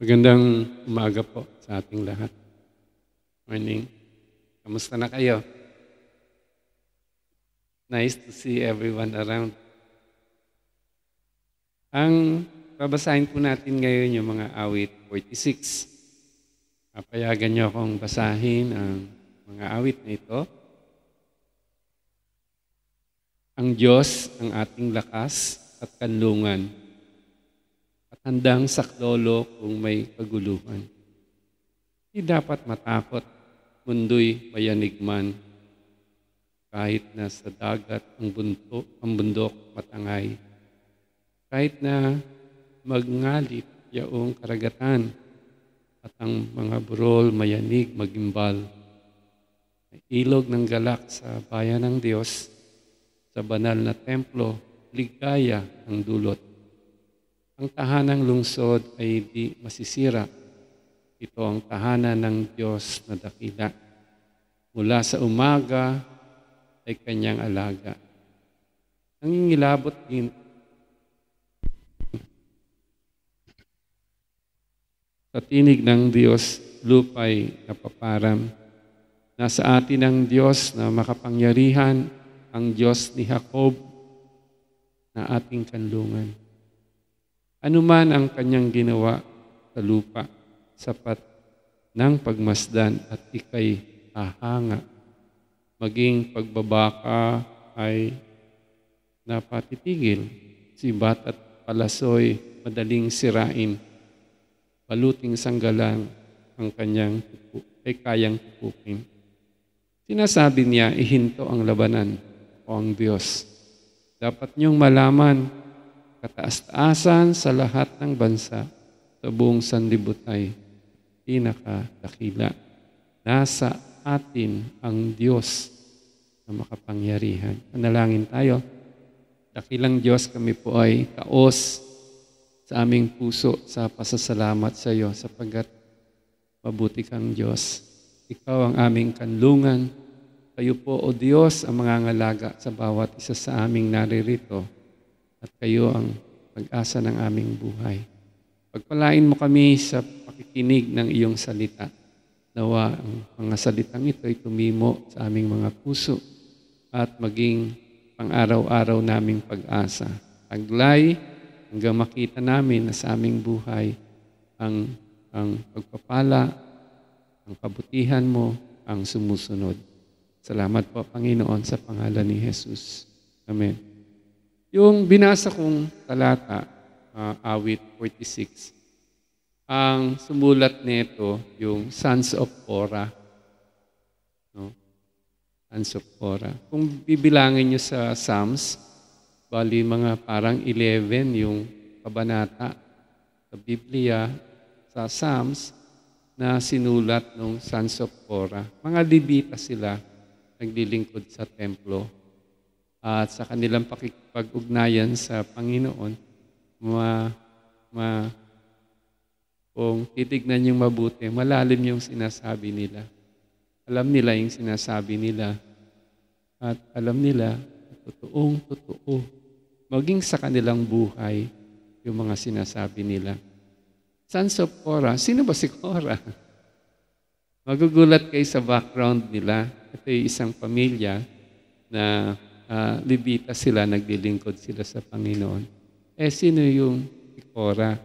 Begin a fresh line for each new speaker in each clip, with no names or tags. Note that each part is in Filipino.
Magandang umaga po sa ating lahat. Morning. Kamusta na kayo? Nice to see everyone around. Ang babasahin po natin ngayon yung mga awit 46. Papayagan niyo akong basahin ang mga awit na ito. Ang Diyos ang ating lakas at kanlungan at handang saklolo kung may kaguluhan. Di dapat matakot, mundo'y mayanig man, kahit na sa dagat ang bundok matangay, kahit na magngalit yaong karagatan at ang mga burol mayanig magimbal. May ilog ng galak sa bayan ng Diyos, sa banal na templo, ligaya ang dulot. Ang tahanang lungsod ay di masisira. Ito ang tahanan ng Diyos na dakila. Mula sa umaga ay kanyang alaga. Nangingilabot din sa tinig ng Diyos, lupa'y napaparam. Nasa atin ang Diyos na makapangyarihan, ang Diyos ni Jacob na ating kanlungan. Ano man ang kanyang ginawa sa lupa, sapat ng pagmasdan at ika'y hahanga. Maging pagbabaka ay napatitigil. Sibat at palasoy madaling sirain. Paluting sanggalang ang kanyang ay kayang tupukin. Sinasabi niya, ihinto ang labanan o ang Diyos. Dapat niyong malaman, kataas-taasan sa lahat ng bansa, sa buong sanlibutan, pinakadakila. Nasa atin ang Diyos na makapangyarihan. Panalangin tayo. Dakilang Diyos, kami po ay taos sa aming puso sa pasasalamat sa iyo sapagkat mabuti kang Diyos. Ikaw ang aming kanlungan. Kayo po, O Diyos, ang mangangalaga sa bawat isa sa aming naririto. At kayo ang pag-asa ng aming buhay. Pagpalain mo kami sa pakikinig ng iyong salita. Nawa ang mga salitang ito ay tumimo sa aming mga puso at maging pang-araw-araw naming pag-asa. Taglay hanggang makita namin na sa aming buhay ang pagpapala, ang kabutihan mo, ang sumusunod. Salamat po, Panginoon, sa pangalan ni Jesus. Amen. Yung binasa kong talata, awit 46, ang sumulat nito, yung Sons of Korah. No? Sons of Korah. Kung bibilangin nyo sa Psalms, bali mga parang 11 yung kabanata sa Biblia, sa Psalms, na sinulat ng Sons of Korah. Mga Levita sila, naglilingkod sa templo. At sa kanilang pakikipag-ugnayan sa Panginoon, kung titignan yung mabuti, malalim yung sinasabi nila. Alam nila yung sinasabi nila. At alam nila, totoong totoo. Maging sa kanilang buhay, yung mga sinasabi nila. Sons of Korah, sino ba si Korah? Magugulat kayo sa background nila. Ito yung isang pamilya na Levita sila, naglilingkod sila sa Panginoon. Sino yung si Korah?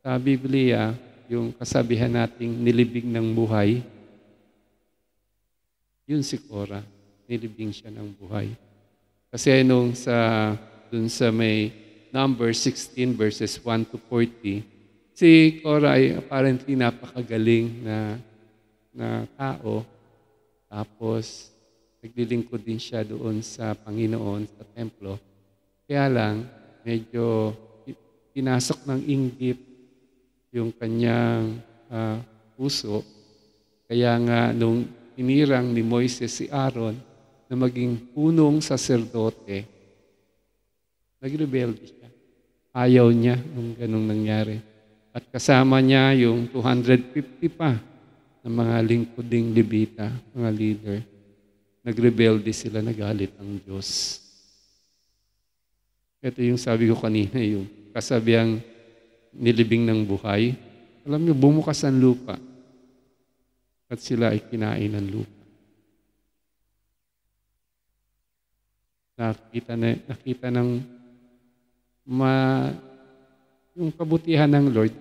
Sa Biblia, yung kasabihan nating nilibing ng buhay, yun si Korah. Nilibing siya ng buhay. Kasi dun sa may number 16 verses 1 to 40, si Korah ay apparently napakagaling na tao. Tapos, naglilingkod din siya doon sa Panginoon, sa templo. Kaya lang, medyo pinasok ng inggit yung kanyang puso. Kaya nga, nung inirang ni Moises si Aaron na maging punong saserdote, nagrebelde siya. Ayaw niya nung ganung nangyari. At kasama niya yung 250 pa ng mga lingkuding Levita, mga leader. Nagrebelde sila, nagalit ang Diyos. Ito yung sabi ko kanina, yung kasabihang nilibing ng buhay. Alam niyo, bumukas ang lupa at sila ay kinain ng lupa. Nakita ng yung kabutihan ng Lord,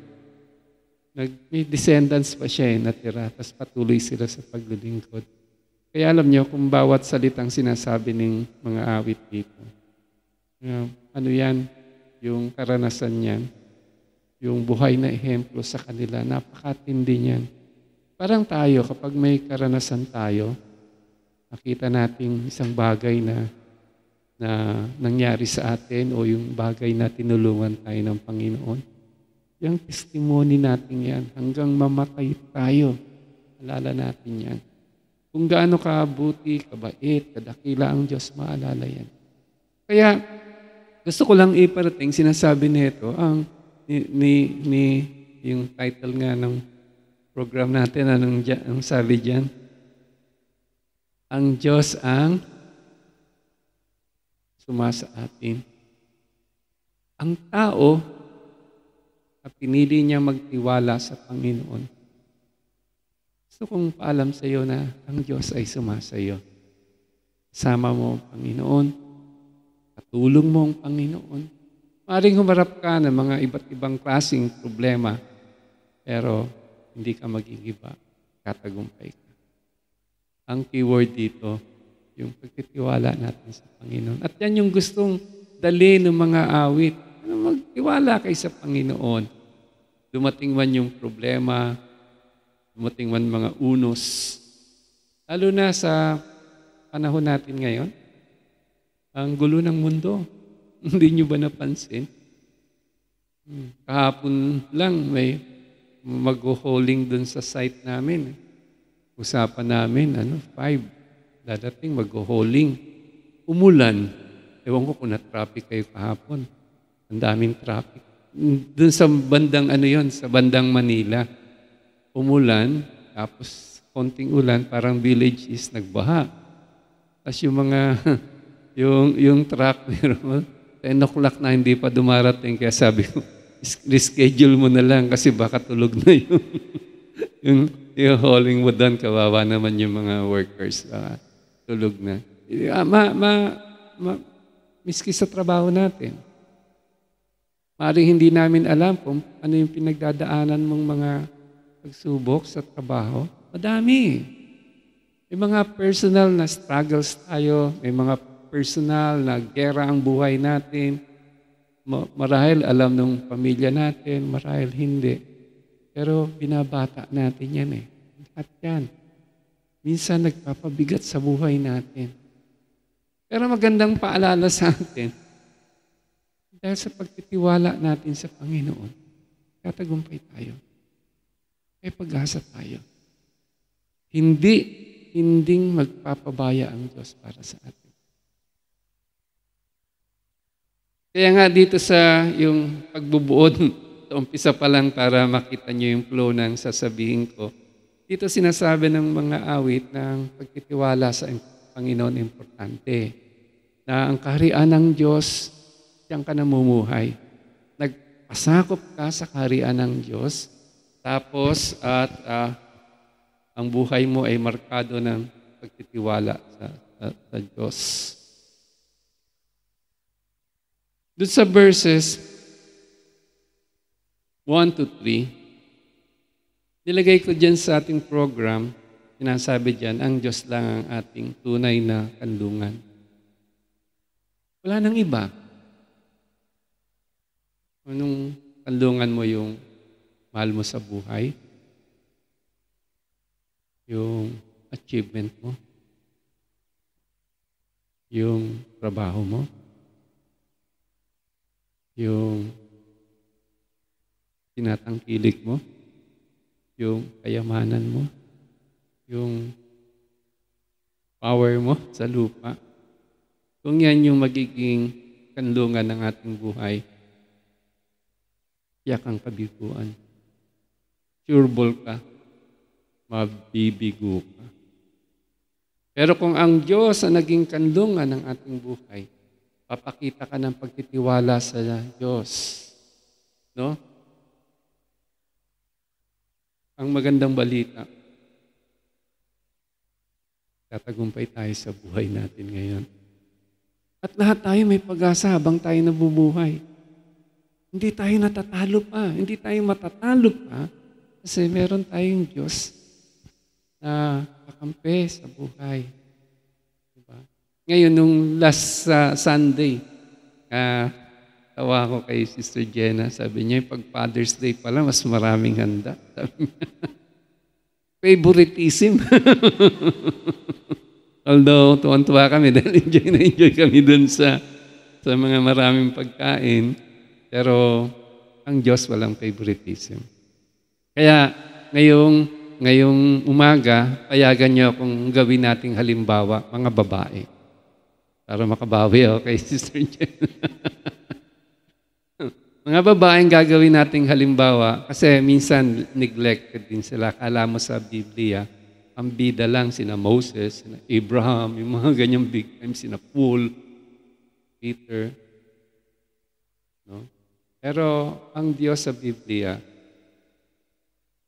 may descendants pa siya natira, tapos patuloy sila sa paglilingkod. Kaya alam niyo, kung bawat salitang sinasabi ng mga awit dito, ano yan, yung karanasan niyan, yung buhay na ehemplo sa kanila, napakatindi niyan. Parang tayo, kapag may karanasan tayo, nakita nating isang bagay na nangyari sa atin o yung bagay na tinulungan tayo ng Panginoon. Yung testimony natin yan, hanggang mamatay tayo, alala natin yan. Kung gaano kabuti, kabait, kadakila ang Diyos, maalala yan. Kaya, gusto ko lang iparating, sinasabi nito, yung title nga ng program natin, ang sabi dyan? Ang Diyos ang sumasa atin. Ang tao, pinili niya magtiwala sa Panginoon. Gusto kong paalam sa iyo na ang Diyos ay sumasa iyo. Sama mo ang Panginoon, katulong mo ang Panginoon. Maring humarap ka ng mga iba't ibang klaseng problema, pero hindi ka magigiba, katagumpay ka. Ang keyword dito, yung pagtitiwala natin sa Panginoon. At yan yung gustong dali ng mga awit. Magtiwala kay sa Panginoon. Dumating man yung problema, dumating man mga unos. Lalo na sa panahon natin ngayon, ang gulo ng mundo. Hindi nyo ba napansin? Kahapon lang may mag-holding dun sa site namin. Usapan namin, 5. Dadating mag-holding. Umulan. Ewan ko kung na-traffic kayo kahapon. Ang daming traffic. Dun sa bandang sa bandang Manila. Umulan, tapos konting ulan, parang village is nagbaha. Tapos yung mga, yung truck, 10 o'clock na hindi pa dumarating. Kaya sabi ko, reschedule mo na lang kasi baka tulog na yung hauling mo doon. Kawawa naman yung mga workers. Tulog na. Miski sa trabaho natin. Maring hindi namin alam kung ano yung pinagdadaanan mong mga pagsubok sa trabaho. Madami. May mga personal na struggles tayo. May mga personal na gera ang buhay natin. Marahil alam ng pamilya natin, marahil hindi. Pero binabata natin yan At yan. Minsan nagpapabigat sa buhay natin. Pero magandang paalala sa atin, dahil sa pagtitiwala natin sa Panginoon, tatagumpay tayo. May pag-asa tayo. Hinding magpapabaya ang Diyos para sa atin. Kaya nga dito sa yung pagbubuod, umpisa pa lang para makita niyo yung flow ng sasabihin ko, dito sinasabi ng mga awit ng pagtitiwala sa Panginoon importante. Na ang kaharian ng Diyos, diyan ka namumuhay. Nagpasakop ka sa kaharian ng Diyos, tapos ang buhay mo ay markado ng pagtitiwala sa Diyos. Doon sa verses 1 to 3, nilagay ko dyan sa ating program, sinasabi dyan, ang Diyos lang ang ating tunay na kanlungan. Wala nang iba. Anong kanlungan mo yung mahal mo sa buhay? Yung achievement mo? Yung trabaho mo? Yung tinatangkilik mo? Yung kayamanan mo? Yung power mo sa lupa? Kung yan yung magiging kanlungan ng ating buhay, tiyak ang kabiguan. Sureball ka, mabibigo ka. Pero kung ang Diyos ang naging kanlungan ng ating buhay, papakita ka ng pagtitiwala sa Diyos. No? ang magandang balita, tatagumpay tayo sa buhay natin ngayon. At lahat tayo may pag-asa habang tayo nabubuhay. Hindi tayo natatalo pa. Hindi tayo matatalo pa kasi meron tayong Diyos na kakampi sa buhay. Diba? Ngayon, nung last Sunday, tawa ko kay Sister Jenna, sabi niya, pag Father's Day pala, mas maraming handa. Sabi niya, favoritism. Although, tuwan-tuwa kami dahil enjoy kami dun sa mga maraming pagkain. Pero, ang Diyos walang favoritism. Kaya, ngayong umaga, payagan niyo akong gawin nating halimbawa, mga babae. Para makabawi ako kay Sister Jen. Mga babaeng gagawin nating halimbawa, kasi minsan neglected din sila. Kala mo sa Biblia, ang bida lang sina Moses, sina Abraham, yung mga ganyang big time, sina Paul, Peter. No? Pero ang Diyos sa Biblia,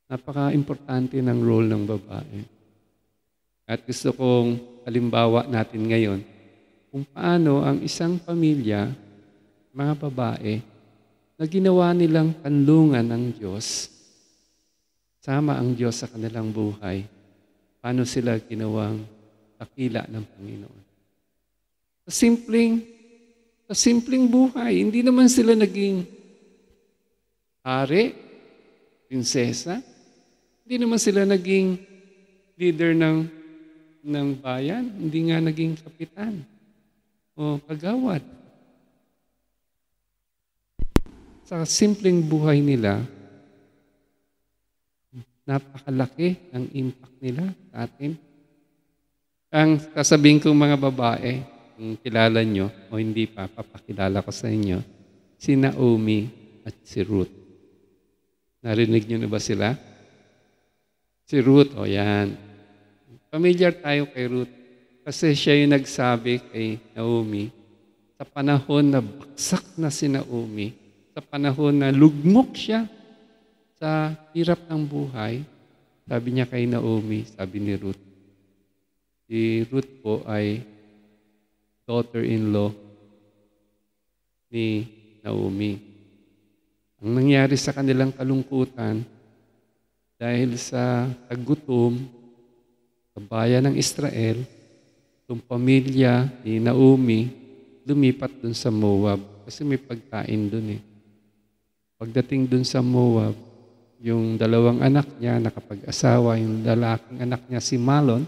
napaka-importante ng role ng babae. At gusto kong halimbawa natin ngayon kung paano ang isang pamilya, mga babae, na ginawa nilang kanlungan ng Diyos, sama ang Diyos sa kanilang buhay, paano sila ginawang dakila ng Panginoon. Sa simpleng buhay, hindi naman sila naging hari, prinsesa, hindi naman sila naging leader ng bayan, hindi nga naging kapitan o kagawad. Sa simpleng buhay nila, napakalaki ang impact nila sa atin. Ang sasabihin kong mga babae, kung kilala nyo o hindi pa, papakilala ko sa inyo, si Naomi at si Ruth. Narinig nyo na ba sila? Si Ruth, o yan. Familiar tayo kay Ruth kasi siya yung nagsabi kay Naomi sa panahon na baksak na si Naomi, sa panahon na lugmok siya sa hirap ng buhay, sabi niya kay Naomi, sabi ni Ruth. Si Ruth po ay daughter-in-law ni Naomi. Ang nangyari sa kanilang kalungkutan, dahil sa tagutom sa bayan ng Israel, itong pamilya ni Naomi lumipat dun sa Moab kasi may pagkain dun eh. Pagdating dun sa Moab, yung dalawang anak niya nakapag-asawa, yung lalaking anak niya si Malon,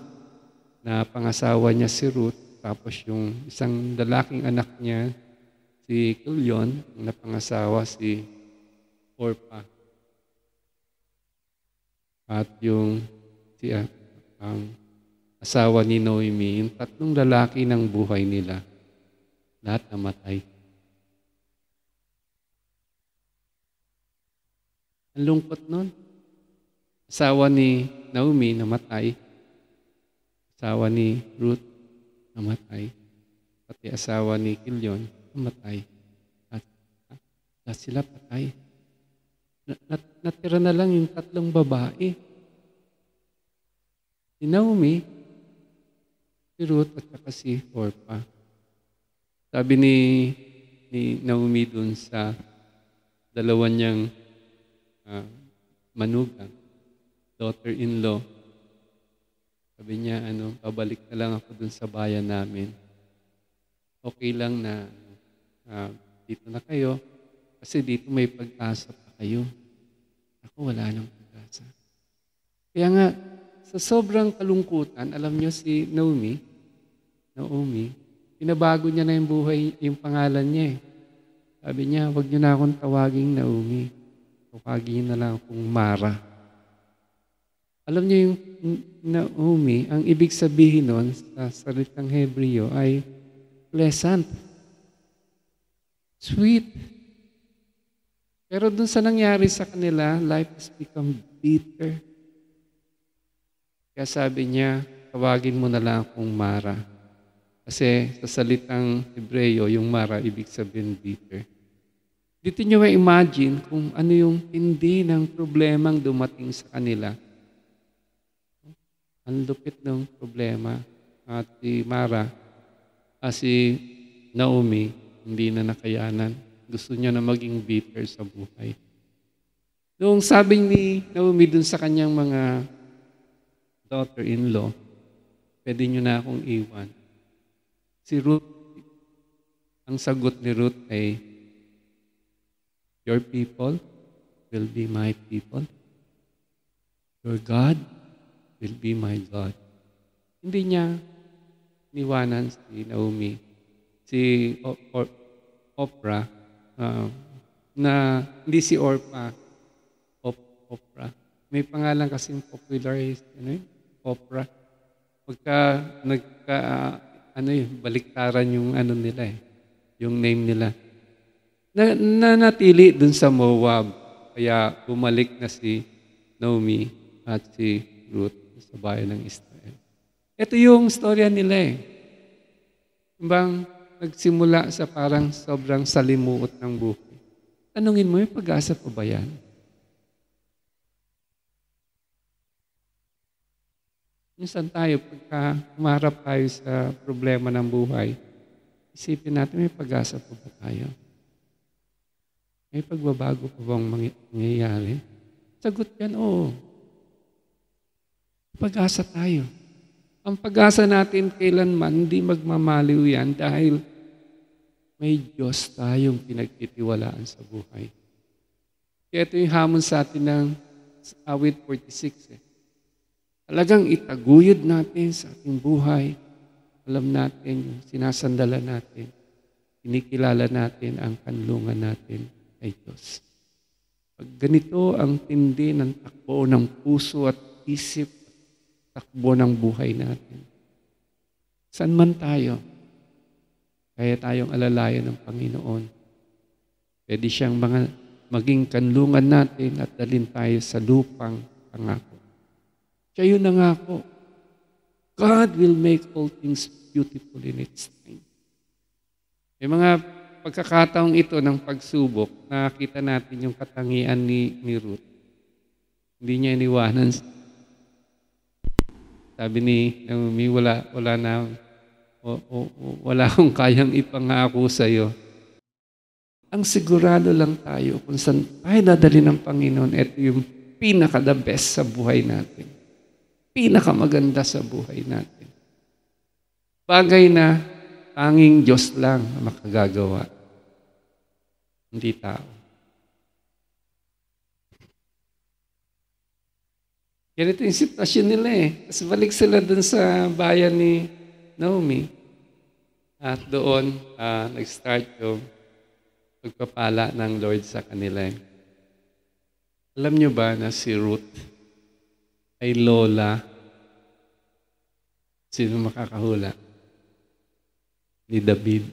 na pangasawa niya si Ruth, tapos yung isang lalaking anak niya si Kilion, na pangasawa si Orpah. At yung ang asawa ni Naomi, yung tatlong lalaki ng buhay nila, lahat namatay. Ang lungkot nun. Asawa ni Naomi namatay. Asawa ni Ruth namatay. Pati asawa ni Kilion namatay. At sila patay. Natira na lang yung tatlong babae. Si Naomi, si Ruth at saka si Orpah. Sabi ni Naomi dun sa dalawa niyang manugang, daughter-in-law, sabi niya, babalik na lang ako dun sa bayan namin. Okay lang na dito na kayo kasi dito may pag-asa pa kayo. Ako wala nang pag-asa. Kaya nga, sa sobrang kalungkutan, alam niyo si Naomi, pinabago niya na yung buhay, yung pangalan niya eh. Sabi niya, wag niyo na akong tawaging Naomi. Tawagin na lang akong Mara. Alam niyo yung Naomi, ang ibig sabihin nun sa salitang Hebreo ay pleasant, sweet. Pero dun sa nangyari sa kanila, life has become bitter. Kaya sabi niya, tawagin mo na lang akong Mara. Kasi sa salitang Hebreo, yung Mara, ibig sabihin bitter. Dito nyo ma-imagine kung ano yung tindi ng problemang dumating sa kanila. Ang lupit ng problema. At si Mara, si Naomi, hindi na nakayanan. Gusto niya na maging bitter sa buhay. Noong sabi ni Naomi dun sa kanyang mga daughter-in-law, pwede nyo na akong iwan. Si Ruth, ang sagot ni Ruth ay, your people will be my people. Your God will be my God. Hindi niya niwanan si Naomi, si Oprah, na hindi si Orpah, Oprah. May pangalan kasing popular, Oprah. Pagka baliktaran yung nila yung name nila. Nanatili dun sa Moab. Kaya bumalik na si Naomi at si Ruth sa bayan ng Israel. Ito yung storya nila Bang nagsimula sa parang sobrang salimuot ng buhay. Tanungin mo, may pag-asa pa ba yan? Minsan tayo, pagka humarap tayo sa problema ng buhay, isipin natin, may pag-asa pa ba tayo? May pagbabago pa bang mangyayari? Sagot yan, oo. Pag-asa tayo. Ang pag-asa natin kailanman, hindi magmamaliw yan dahil may Diyos tayong pinagtitiwalaan sa buhay. Kaya ito yung hamon sa atin ng awit 46. Talagang itaguyod natin sa ating buhay. Alam natin yung sinasandala natin. Kinikilala natin ang kanlungan natin kay Diyos. Pag ganito ang tindi ng takbo ng puso at isip, takbo ng buhay natin. Saan man tayo, kaya tayong alalayan ng Panginoon. Pwede siyang maging kanlungan natin at dalhin tayo sa lupang pangako. Siya yung nangako. God will make all things beautiful in its time. May mga pagkakataong ito ng pagsubok, nakita natin yung katangian ni Ruth. Hindi niya iniwanan. Sabi ni Naomi, wala akong kayang ipangako sa iyo. Ang sigurado lang tayo kung saan tayo dadali ng Panginoon, ito yung pinaka-the best sa buhay natin. Pinakamaganda sa buhay natin. Bagay na tanging Diyos lang ang makagagawa. Hindi tao. Ganito yung sitwasyon nila Tapos balik sila dun sa bayan ni Naomi. At doon, nag-start yung pagpapala ng Lord sa kanila. Alam nyo ba na si Ruth ay lola? Sino makakahula? Ni David.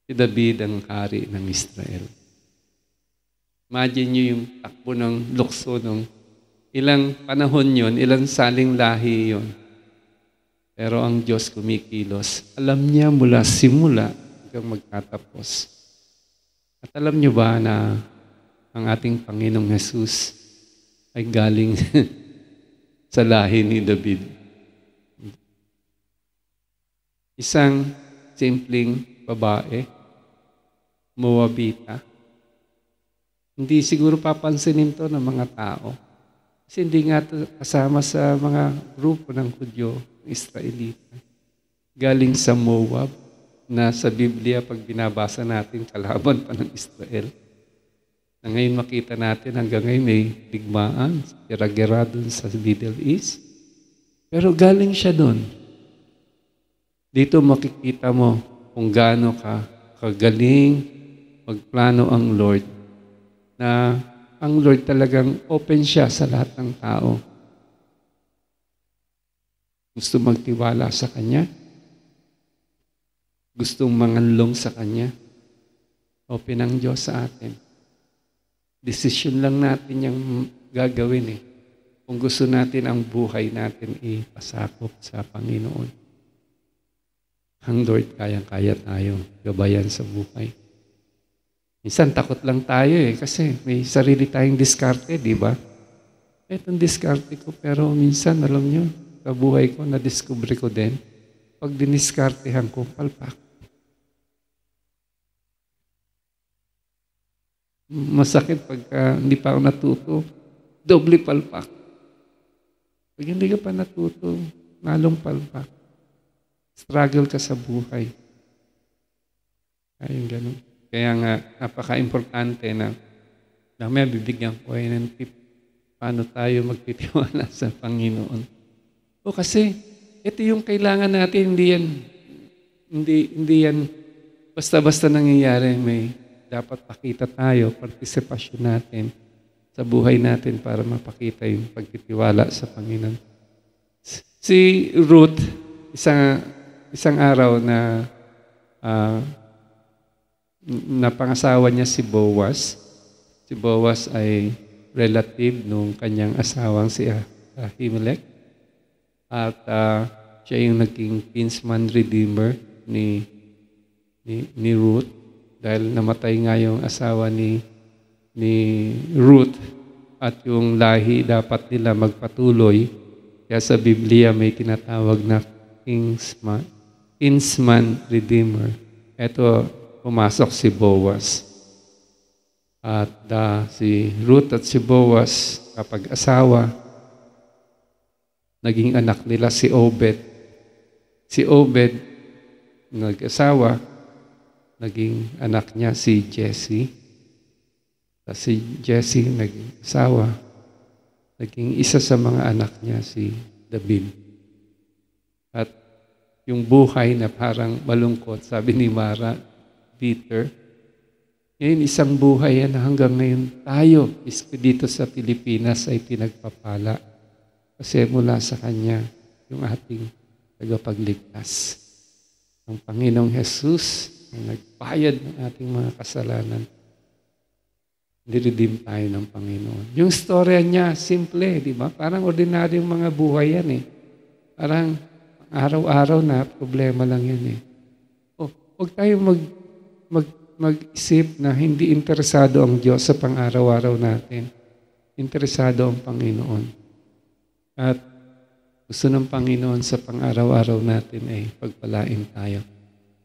Si David ang hari ng Israel. Imagine nyo yung takbo ng lukso nung ilang panahon yon, ilang saling lahi yon. Pero ang Diyos kumikilos. Alam niya mula simula hanggang magtatapos. At alam nyo ba na ang ating Panginoong Jesus ay galing sa lahi ni David? Isang simpleng babae, Moabita. Hindi siguro papansinin to ng mga tao. Kasi hindi nga kasama sa mga grupo ng Hudyo, Israelita. Galing sa Moab, na sa Biblia, pag binabasa natin, kalaban pa ng Israel. Na ngayon makita natin, hanggang ngayon may digmaan, gera-gera dun sa Middle East. Pero galing siya dun. Dito makikita mo kung gaano kagaling magplano ang Lord, na ang Lord talagang open siya sa lahat ng tao. Gusto magtiwala sa Kanya, gustong manganlong sa Kanya, open ang Diyos sa atin. Desisyon lang natin yung gagawin kung gusto natin ang buhay natin ipasakop sa Panginoon. Ang Lord, kayang-kaya tayo gabayan sa buhay. Minsan takot lang tayo kasi may sarili tayong diskarte, di ba? Itong diskarte ko, pero minsan, alam nyo, sa buhay ko, na-discover ko din, pag diniskartehan ko, palpak. Masakit pagka hindi pa ako natuto, doble palpak. Pag hindi ka pa natuto, lalong palpak. Struggle ka sa buhay. Ayun, ganun. Kaya nga, napaka-importante na may bibigyan ko ng tip paano tayo magtitiwala sa Panginoon. O kasi, ito yung kailangan natin, hindi yan basta-basta nangyayari. May dapat pakita tayo, partisipasyon natin sa buhay natin para mapakita yung pagtitiwala sa Panginoon. Si Ruth, isang araw na napangasawa niya si Boaz. Si Boaz ay relative nung kanyang asawang si Ahimelech. At siya yung naging kinsman redeemer ni Ruth. Dahil namatay nga yung asawa ni Ruth at yung lahi dapat nila magpatuloy. Kaya sa Biblia may tinatawag na kinsman redeemer. Ito, pumasok si Boaz. At si Ruth at si Boaz, kapag asawa, naging anak nila si Obed. Si Obed, nag-asawa, naging anak niya si Jesse. At si Jesse, naging asawa, naging isa sa mga anak niya si David. At yung buhay na parang malungkot, sabi ni Mara, bitter. Ngayon, isang buhay yan hanggang ngayon tayo, dito sa Pilipinas ay pinagpapala. Kasi mula sa Kanya, yung ating tagapagligtas. Ang Panginoong Jesus, ang nagbayad ng ating mga kasalanan, niredeem tayo ng Panginoon. Yung storya niya, simple, di ba? Parang ordinaryong mga buhay yan Parang araw-araw na problema lang yan huwag tayo mag-isip na hindi interesado ang Diyos sa pang-araw-araw natin. Interesado ang Panginoon. At gusto ng Panginoon sa pang-araw-araw natin ay pagpalain tayo.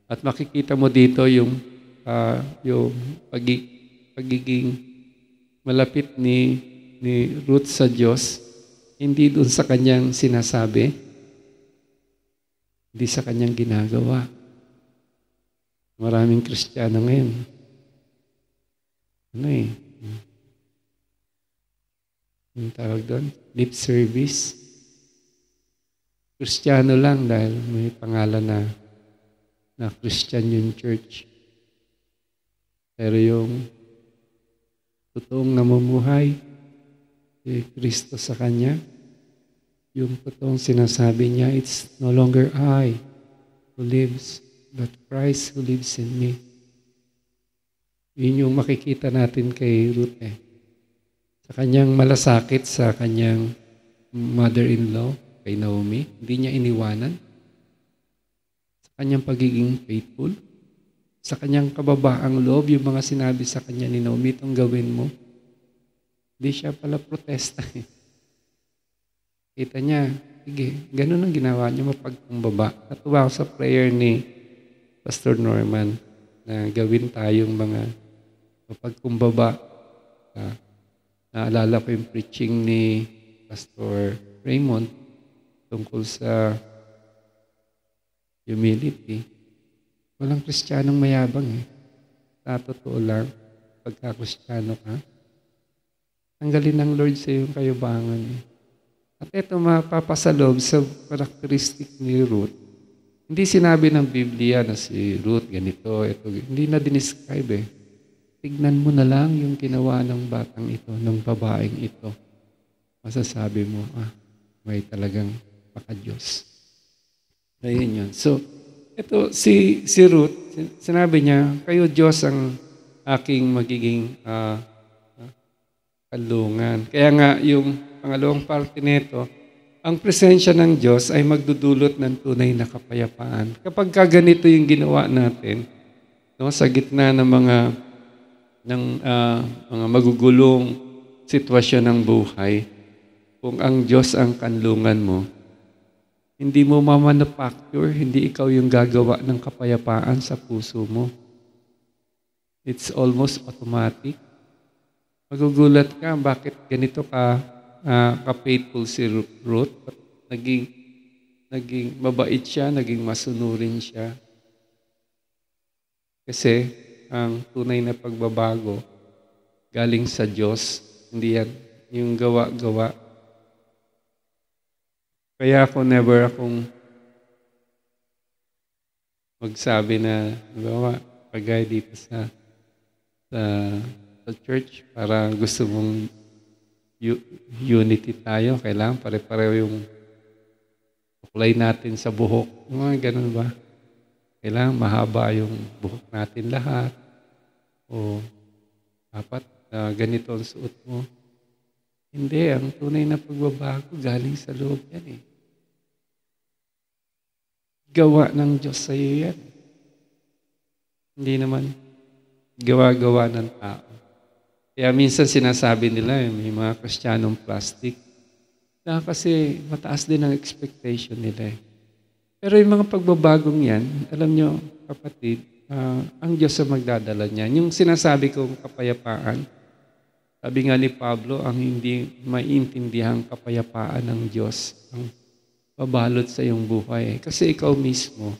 At makikita mo dito yung pagiging malapit ni Ruth sa Diyos, hindi doon sa kanyang sinasabi, hindi sa kanyang ginagawa. Maraming Kristiyano ngayon. Yung tawag doon? Lip service. Kristiyano lang dahil may pangalan na Christian yung church. Pero yung totoong namumuhay, si Kristo sa Kanya, yung totoong sinasabi niya, it's no longer I who lives, but Christ who lives in me. Yun yung makikita natin kay Ruth Sa kanyang malasakit sa kanyang mother-in-law, kay Naomi, hindi niya iniwanan. Sa kanyang pagiging faithful, sa kanyang kababaang loob, yung mga sinabi sa kanya ni Naomi, itong gawin mo. Hindi siya pala protesta. Kita niya, sige, ganun ang ginawa niya, mapagkumbaba. Natuwa ako sa prayer ni Pastor Norman na gawin tayong mga mapagkumbaba. Naalala ko yung preaching ni Pastor Raymond tungkol sa humility. Walang Kristiyanong mayabang Sa totoo lang, pagka-Kristiyano ka, tanggalin ng Lord sa iyong kayubangan. At ito mapapasalob sa karakteristik ni Ruth. Hindi sinabi ng Biblia na si Ruth ganito, ito. Hindi na dinescribe Tignan mo na lang yung ginawa ng batang ito, ng babaeng ito. Masasabi mo, may talagang maka-Diyos. Ayun yun. So, ito si Ruth, sinabi niya, kayo Diyos ang aking magiging kalungan. Kaya nga yung pangalawang parte nito, ang presensya ng Diyos ay magdudulot ng tunay na kapayapaan. Kapag ganito yung ginawa natin, sa gitna ng mga ng mga magugulong sitwasyon ng buhay, kung ang Diyos ang kanlungan mo, hindi mo mamanufacture, hindi ikaw yung gagawa ng kapayapaan sa puso mo. It's almost automatic. Magugulat ka, bakit ganito ka-faithful si Ruth? Naging mabait siya, naging masunurin siya. Kasi ang tunay na pagbabago galing sa Diyos, hindi yan yung gawa-gawa. Kaya ako never akong magsabi na, pagay dito sa church, para gusto mong unity tayo, kailangan pare-pareho yung kulay natin sa buhok. Ganun ba? Kailangan mahaba yung buhok natin lahat. O dapat ganito ang suot mo. Hindi, ang tunay na pagbabago galing sa loob yan eh. Gawa ng Diyos sa iyo yan. Hindi naman gawa-gawa ng tao. Kaya minsan sinasabi nila, may mga Kristiyanong plastic, na kasi mataas din ang expectation nila eh. Pero yung mga pagbabagong yan, alam nyo, kapatid, ang Diyos ang magdadala niyan. Yung sinasabi kong kapayapaan, sabi nga ni Pablo, ang hindi maintindihan kapayapaan ng Diyos, ang babalot sa iyong buhay. Kasi ikaw mismo,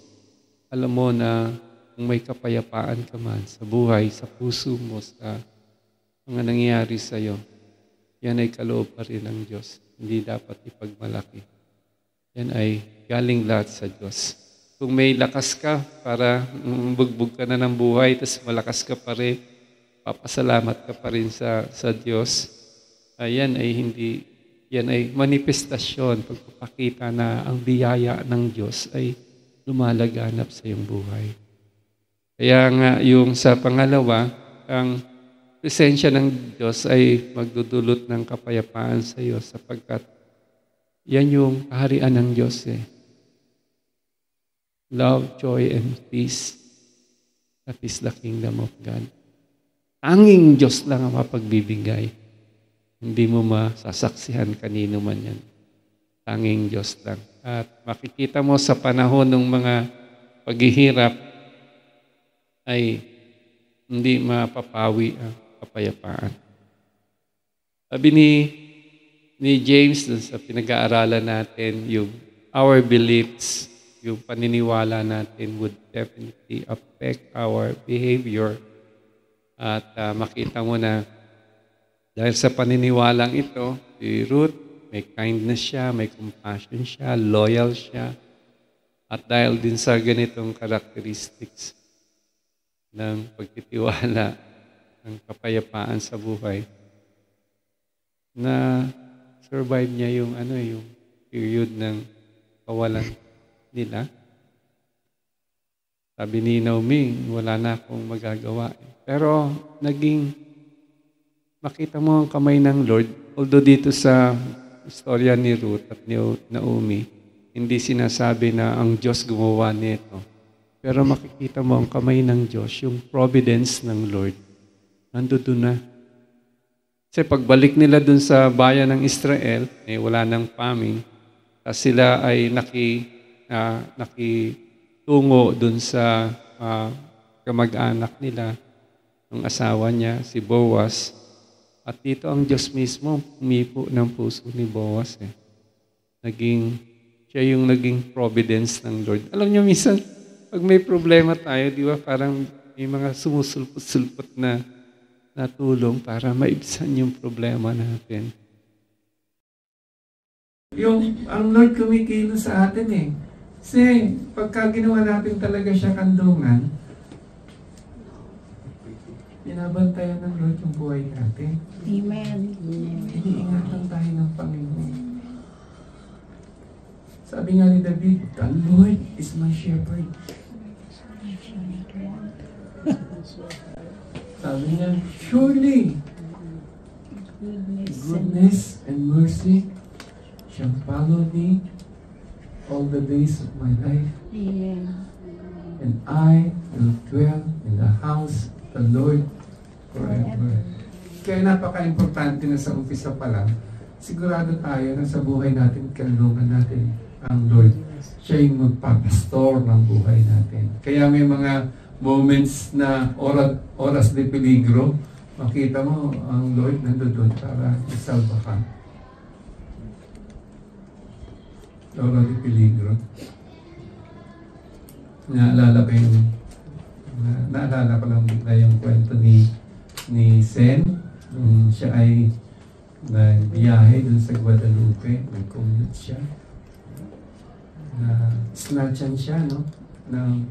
alam mo na kung may kapayapaan ka man sa buhay, sa puso mo, sa mga nangyayari sa iyo, yan ay kaloob pa rin ng Diyos. Hindi dapat ipagmalaki. Yan ay galing lahat sa Diyos. Kung may lakas ka para bugbog ka na ng buhay, tapos malakas ka pa rin, papasalamat ka pa rin sa Diyos, yan ay manifestasyon, pagpapakita na ang biyaya ng Diyos ay lumalaganap sa iyong buhay. Kaya nga yung sa pangalawa, ang presensya ng Diyos ay magdudulot ng kapayapaan sa iyo sapagkat yan yung kaharian ng Diyos eh. Love, joy, and peace. That is the kingdom of God. Tanging Diyos lang ang mapagbibigay. Hindi mo masasaksihan kanino man yan. Tanging Diyos lang. At makikita mo sa panahon ng mga paghihirap ay hindi mapapawi ang kapayapaan. Sabi ni James sa pinag-aaralan natin, yung our beliefs, yung paniniwala natin would definitely affect our behavior. At makita mo na dahil sa paniniwalang ito, si Ruth, may kindness siya, may compassion siya, loyal siya. At dahil din sa ganitong characteristics ng pagtitiwala, ng kapayapaan sa buhay, na survive niya yung period ng kawalan nila. Sabi ni Naomi, wala na akong magagawa. Pero makita mo ang kamay ng Lord. Although dito sa istorya ni Ruth at ni Naomi, hindi sinasabi na ang Diyos gumawa nito. Pero makikita mo ang kamay ng Diyos, yung providence ng Lord, nandoon na. Kasi pagbalik nila dun sa bayan ng Israel, wala nang famine, sila ay nakitungo dun sa kamag-anak nila, ng asawa niya, si Boaz. At dito ang Diyos mismo, umipo ng puso ni Boaz. Siya yung naging providence ng Lord. Alam niyo, minsan, pag may problema tayo, di ba, parang may mga sumusulpot-sulpot na tulong para maibsan yung problema natin. Ang Lord kumikilos sa atin eh. Kasi pagka ginawa natin talaga siya kandungan, binabantayan ng Lord yung buhay natin.
Amen.
Iniingatan tayo ng Panginoon. Sabi nga ni David, the Lord is my shepherd. Sabi niya, surely, goodness and mercy shall follow me all the days of my life.
Amen.
And I will dwell in the house of the Lord
forever. Kaya napaka-importante na sa umpisa pa lang, sigurado tayo na sa buhay natin, kanlungan natin ang Lord. Siya yung magpapastor ng buhay natin. Kaya may mga moments na oras de peligro, makita mo ang Lord nandoon para isalba ka. Oras de peligro. Naalala ko lang bigla yung kwento ni Sen nung siya ay nagbiyahe dun sa Guadalupe, nag-commute siya. Snatchan siya, no? Ng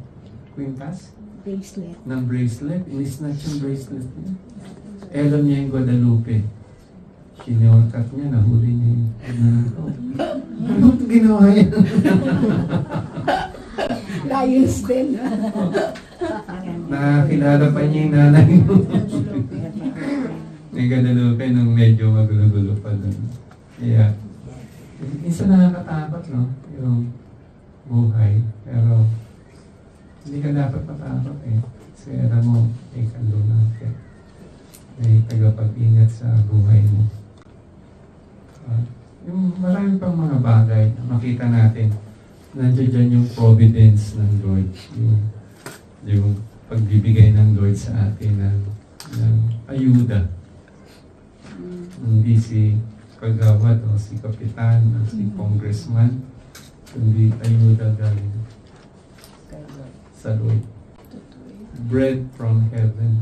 kwintas?
Bracelet.
Ng bracelet. Ini-snatch yung bracelet niya. Alam niya yung Guadalupe. Sinorkat niya, nahuli niya yung ano ginawa niya?
Lions din.
Nakakilala pa niya yung nanay mo. May Guadalupe nung medyo magulo-gulo pa doon. Kaya, minsan nakakatakot, no? Yung buhay. Pero, hindi ka dapat matakot eh. Kasi alam mo, may kanlungan ka. May tagapag-ingat sa buhay mo. Yung marami pang mga bagay na makita natin, nandiyan dyan yung providence ng Lord. Yung pagbibigay ng Lord sa atin ng ayuda. Hindi si kagawad o si kapitan o si congressman, kundi ayuda galing sa Lord. Bread from heaven.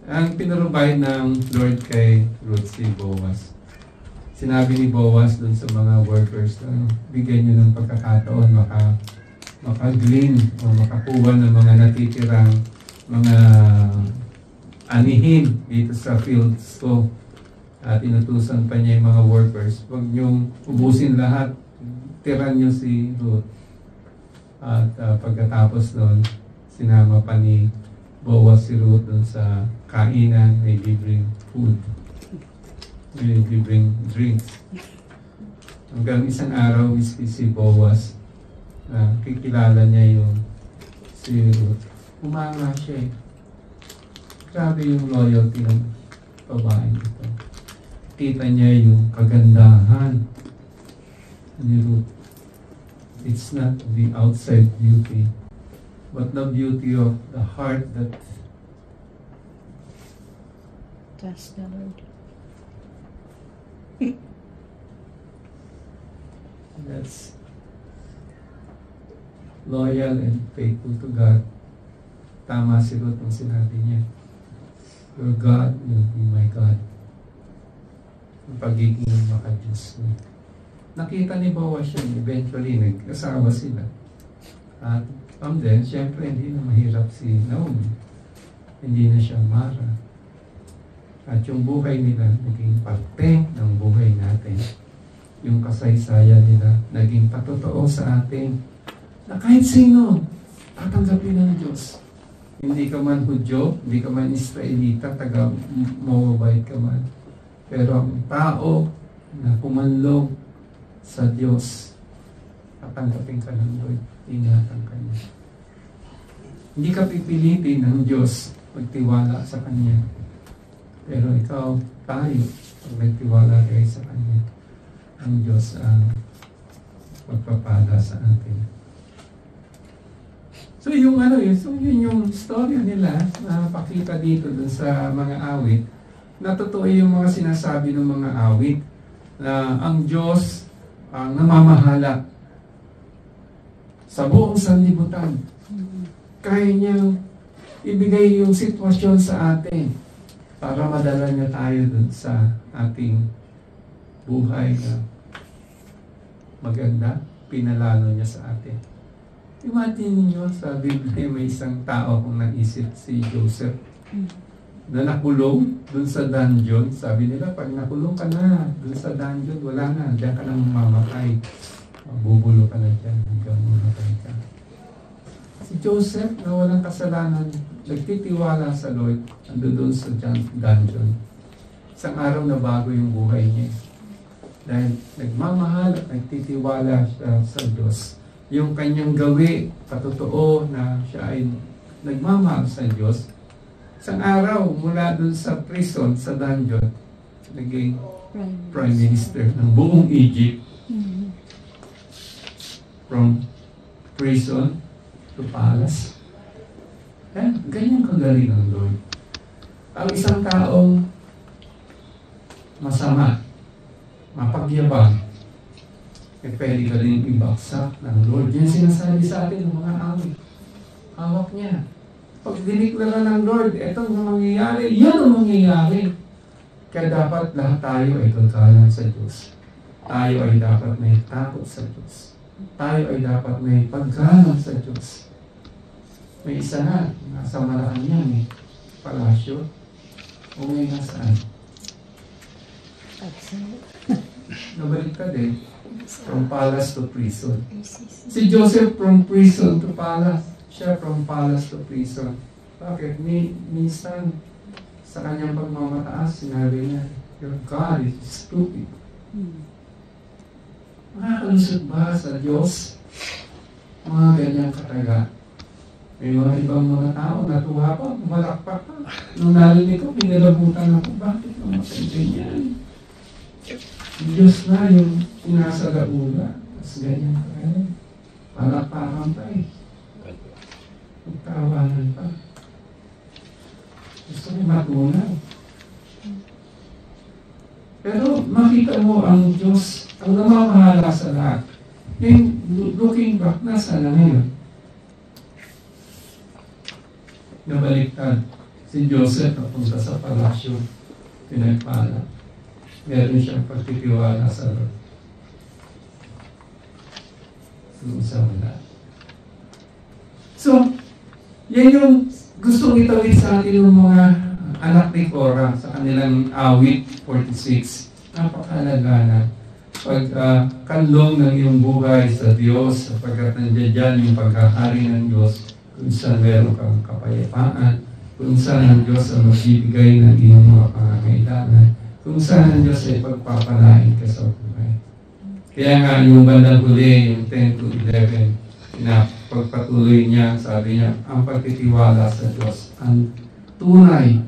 Ang pinarubay ng Lord kay Ruth si Boaz. Sinabi ni Boaz dun sa mga workers na bigyan nyo ng pagkakataon maka-glean o makakuha ng mga natitirang mga anihin dito sa fields ko. At inutusan pa niya yung mga workers, huwag niyong ubusin lahat, tiran niyo si Ruth. At pagkatapos doon, sinama pa ni Boaz si Ruth doon sa kainan, may libreng food, may libreng drinks. Hanggang isang araw, si Boaz, kikilala niya yung si Ruth. Umanga siya eh. Grabe yung loyalty ng babae ito. Kita niya yung kagandahan ni Ruth. It's not the outside beauty, but the beauty of the heart that
Trust the Lord.
that's loyal and faithful to God. Tama si Ruth ang sinabi niya. Your God will be my God. Ang pagiging maka-Diyos mo. Nakita ni Boaz siya, eventually nag-asawa sila. At then, syempre hindi na mahirap si Naomi. Hindi na siya Mara. At yung buhay nila naging parte ng buhay natin. Yung kasaysayan nila naging patotoo sa atin na kahit sino tatanggapin ng Diyos. Hindi ka man Hudyo, hindi ka man Israelita, taga-Moabite ka man. Pero ang tao na kumanlog sa Diyos, tatanggapin ka ng Lord, ingatan ka niya. Hindi ka pipilitin ng Diyos magtiwala sa Kanya. Pero ikaw, tayo, pag nagtiwala kayo sa Kanya, ang Diyos ang magpapala sa atin. So yun yung storya nila na pakita dito dun sa mga awit, na totoo yung mga sinasabi ng mga awit na ang Diyos ang namamahala sa buong sanlibutan. Kaya niyang ibigay yung sitwasyon sa atin para madala niya tayo dun sa ating buhay na maganda, pinalalo niya sa atin. Imagine niyo sa Biblia may isang tao kung naisip si Joseph na nakulong dun sa dungeon. Sabi nila, pag nakulong ka na dun sa dungeon, wala na, diyan ka nang mamamatay. Bubulo ka na dyan hanggang mamatay ka. Si Joseph na walang kasalanan, nagtitiwala sa Lord, ando doon sa dungeon. Isang araw na bago yung buhay niya. Dahil nagmamahal at nagtitiwala siya sa Diyos. Yung kanyang gawi, patotoo na siya ay nagmamahal sa Diyos, isang araw mula dun sa prison, sa dungeon, naging Prime Minister ng buong Egypt. From prison to palace. Ganyan kagaling ang Lord. Ang isang taong masama, mapagyabang, pwede ka rin ibaksak ng Lord. Yan sinasabi sa atin ng mga awit. Hawak niya. Pag diniklara ng Lord, ito ang mangyayari, yan ang mangyayari. Kaya dapat lahat tayo ay gagalang sa Diyos. Tayo ay dapat may takot sa Diyos. Tayo ay dapat may paggalang sa Diyos. May isa na, nasa Malacanang palasyo. O may nasaan? Nabaliktad from palace to prison. Si Joseph from prison to palace. Siya from palace to prison. Bakit? Minsan, sa kanyang pagmamataas, sinabi niya, your God is stupid. Makakalusot ba sa Diyos? Mga ganyang kataga. May mga ibang mga tao, natuwa pa, malakpak pa. Nung narinig ko, pinilabutan ako, bakit namatay ganyan? Diyos na yung nasa gaula. Tapos ganyan pa palakpakan pa Magtawanan pa. Gusto ko matunaw. Pero makita mo ang Diyos, ang namamahala sa lahat. Then, looking back, nasa na ngayon? Nabaliktad. Si Joseph napunta sa palasyo, pinagpala. Meron siyang pagtitiwala sa Lord. Sa wala. So, yan yung gustong itawid sa atin ng mga anak ni Korah sa kanilang awit 46. Napakahalaga na pagkanlong ng iyong buhay sa Diyos, sapagkat nandiyan dyan yung pagkakari ng Diyos, kung saan meron kang kapayapaan, kung saan ang Diyos ang magbibigay ng iyong mga pangangailangan, kung saan ang Diyos ay pagpapalain ka sa buhay. Kaya nga yung bandang huli, yung 10 to 11, pagpatuloy niya, sabi niya, ang pagtitiwala sa Diyos, ang tunay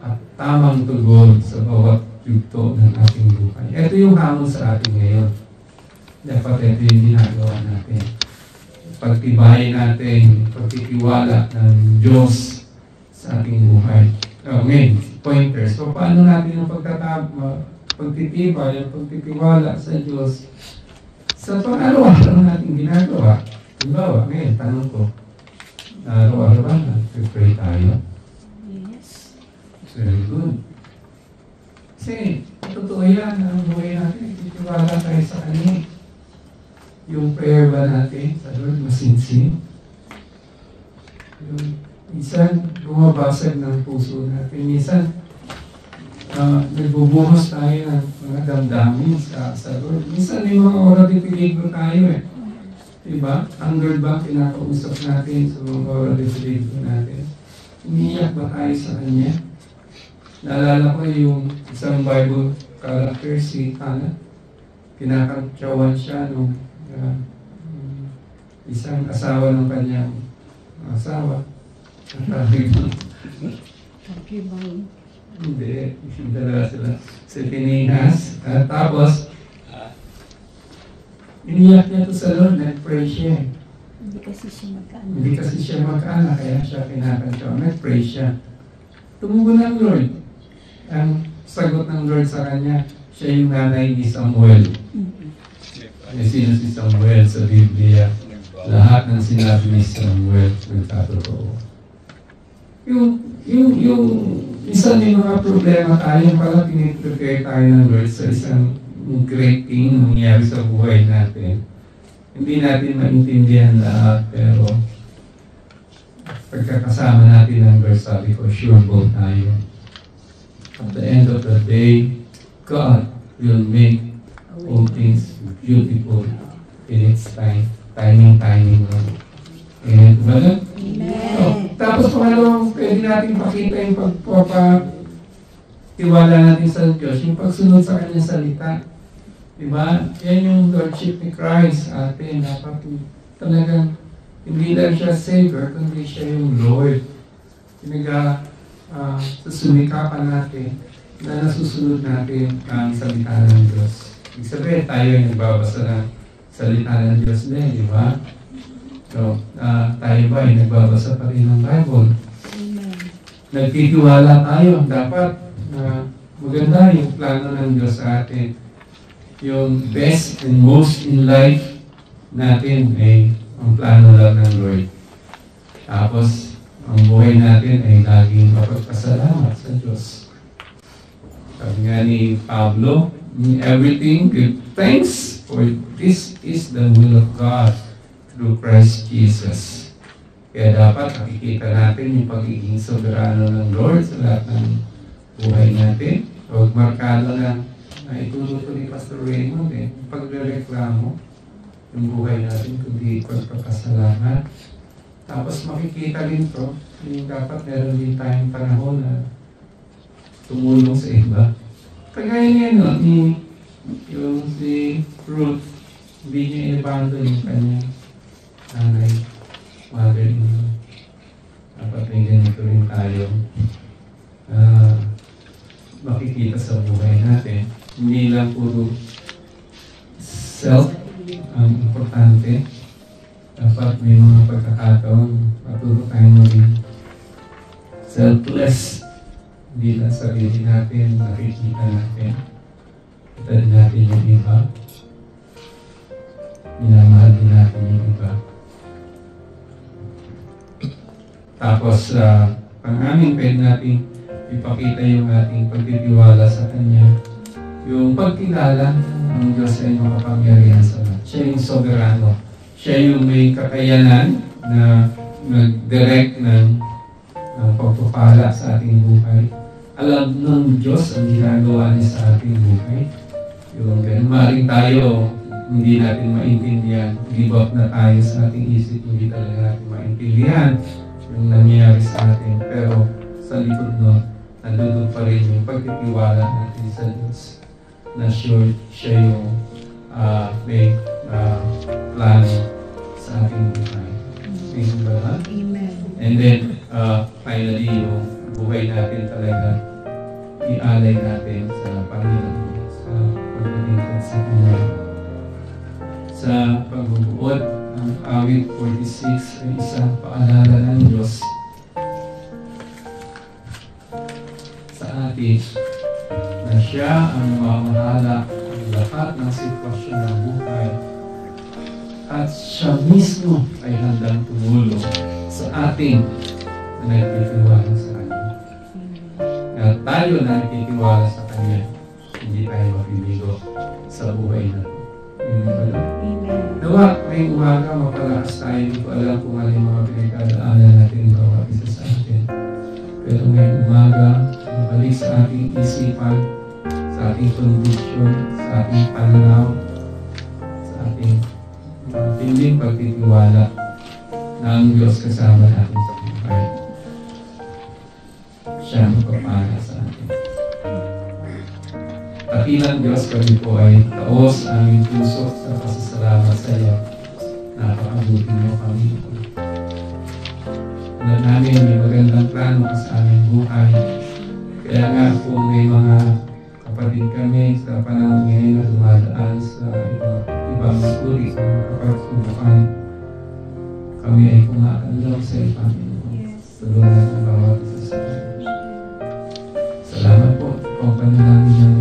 at tamang tugon sa bawat yugto ng ating buhay. Ito yung hamon sa atin ngayon. Dapat ito yung ginagawa natin. Pagtibayin natin, pagtitiwala ng Diyos sa ating buhay. Ngayon, pointers. So, paano natin yung pagtitibay, yung pagtitiwala sa Diyos sa pang-araw-araw natin ginagawa? Halimbawa, ngayon, tanong ko, araw-araw nag-pray tayo?
Yes.
Very good. Kasi, totoo yan, ang buhay natin, titiwala tayo sa Kanya. Yung prayer ba natin sa Lord, masinsin? Yung minsan, bumabasag ng puso natin. Minsan, nagbubuhos tayo ng mga damdamin sa Lord. Minsan, may mga oras di peligro tayo Diba? Anger ba pinakausap natin sa mga oras di peligro natin? Umiyak ba tayo sa Kanya? Naalala ko yung isang Bible character, si Hannah. Kinakantyawan siya nung isang asawa ng kanyang asawa. Hindi, dalawa sila sa Pinihas. Tapos, iniyak niya to sa Lord, nag-pray siya.
Hindi kasi siya magkaanak.
Kaya siya kinakantyawan, nag-pray siya. Tumugon ng Lord. Ang sagot ng Lord sa kanya, siya yung nanay ni Samuel. Sino si Samuel sa Biblia? Lahat ng sinabi ni Samuel nagkatotoo. Yung isa may mga problema tayo, pala piniprepare tayo ng Lord sa isang great thing na nangyari sa buhay natin. Hindi natin maintindihan lahat, pero pagkakasama natin ng Lord, sabi ko, sure both tayo. At the end of the day, God will make all things beautiful in its time. Timing lang. Amen. Amen. So, tapos pangalawang pwede natin pakita yung pagpapatiwala natin sa Diyos, yung pagsunod sa Kanyang salita. Diba? Yan yung Lordship ni Christ sa atin. Dapat talagang Hindi lang siya Savior, kundi siya yung Lord. Susumikapan natin na nasusunod natin ang salita ng Diyos. Ibig sabihin, tayo ay nagbabasa ng salita ng Diyos din, di ba? So, tayo ba ay nagbabasa pa rin ng Bible? Nagtitiwala tayo. Dapat maganda yung plano ng Diyos sa atin. Yung best and most in life natin ay ang plano lang ng Lord. Tapos, ang buhay natin ay laging mapagpasalamat sa Diyos. Sabi nga ni Pablo, in everything give thanks, for this is the will of God through Christ Jesus. Kaya dapat nakikita natin yung pagiging soberano ng Lord sa lahat ng buhay natin. Huwag markado lang na ituro ni Pastor Raymond pagre-reklamo yung buhay natin, kundi pagpapasalamat. Tapos makikita rin to, yung dapat meron din tayong panahon na tumulong sa iba. Kagaya niya, no, yung si Ruth, hindi niya inabando yung kanyang nanay, mother-in-law. Dapat may ganito rin tayo makikita sa buhay natin. Hindi lang puro self ang importante. Dapat may mga pagkakataon, maturo tayo maging selfless. Hindi lang sarili natin, nakikita natin. Kita din natin yung iba. Minamahal din natin yung iba. Tapos, pang-amin, pwede natin ipakita yung ating pagtitiwala sa Kanya. Yung pagkilala ng Diyos ay makapangyarihan sa lahat. Siya yung soberano. Siya yung may kakayanan na nag-direct ng pagpapala sa ating buhay. Alam ng Diyos ang ginagawa niya sa ating buhay. Yung ganun, maaaring tayo, hindi natin maintindihan. Give up na tayo sa ating isip, hindi talaga natin maintindihan yung nangyayari sa atin. Pero sa likod nun, nandun pa rin yung pagtitiwala natin sa Diyos. Na sure siya yung may plano sa ating buhay.
Amen.
And then, finally, yung buhay natin talaga, ialay natin sa Panginoon, sa paglilingkod sa Kanya. Sa pagbubuod, ang awit 46 ay isang paalala ng Diyos sa atin na siya ang mamahala ng lahat ng sitwasyon ng buhay at siya mismo ay handang tumulong sa ating na nagtitiwala sa Kanya. At tayo na nagtitiwala sa Kanya, hindi tayo mapibigo sa buhay natin.
Amen.
Nawa, ngayong umaga, mapalakas tayo. Hindi ko alam kung ano yung mga pinagdadaanan natin bawat isa sa atin. Pero ngayong umaga, balik sa ating isipan, sa ating conviction, sa ating pananaw, sa ating matinding pagtitiwala na ang Diyos kasama natin sa buhay. Siya ang magpapala sa atin. Dakilang Diyos, kami po ay taos aming puso sa pasasalamat sa iyo. Napakabuti mo kami. Alam namin may magandang plano sa aming buhay. Kaya nga kung may mga kapatid kami sa panahon ngayon na dumadaan sa ibang uri ng kapagsubukan, kami ay kumakalong sa iyo, Panginoon. Tulungan ang bawat isa sa amin. Salamat po. Pagpanalangin ng